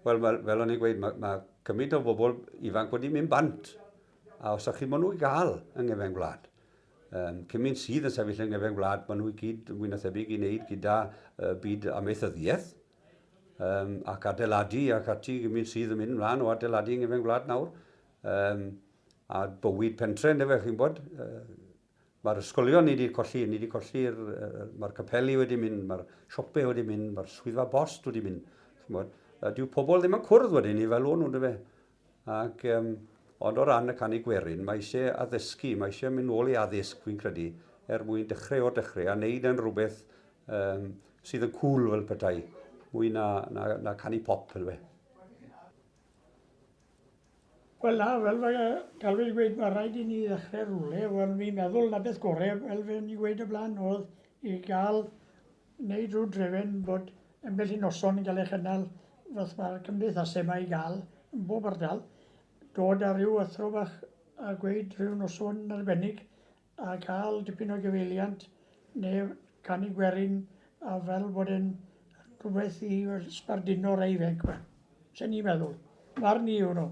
Wel, fel o'n i'n gweud, mae cymaint o bobl ifanc wedi mynd bant. A os ydych chi maen nhw i gael yng Ngefn Gwlad. Cymaint sydd yn sefyll yng Ngefn Gwlad, maen nhw i gyd, mwy na thebyg i wneud gyda byd amaethyddiaeth. Ac adeiladu ac ati gymaint sydd yn mynd ymlaen o adeiladu yng Ngefn Gwlad nawr. A bywyd pentre, ynddo fe, chi'n bod. Mae'r ysgolion ni wedi colli, mae'r capeli wedi mynd, mae'r siopau wedi mynd, mae'r swyddfa bost wedi mynd. Dyw pobl ddim yn cwrdd wedyn ni fel o'n nhw, fe. Ac, ond o ran y canu gwerin, mae eisiau addysgu, mae eisiau mynd nôl i addysg, fi'n credu, mwyn dechrau o'r dechrau, a wneud yn rhywbeth sydd yn cool fel petai, mwy na canu pop, fel fe. Wel na, fel fe Galwyd gweud, mae rhaid i ni ddechrau rhywle. Wel, fi'n meddwl na beth gorau, fel fe ni gweud y blaen, oedd i gael, wneud rhyw drefen bod ambell i noson yn cael ei chynnal, fath mae'r cymdeithasau yma i gael, yn bob ardal, dod â rhyw athro bach a gweud rhyw noson arbennig a cael dipyn o gyfeiliant neu canu gwerin a fel bod e'n rhywbeth i sbardino rai fenc. Sa'n ni'n meddwl. Mar ni yw nhw.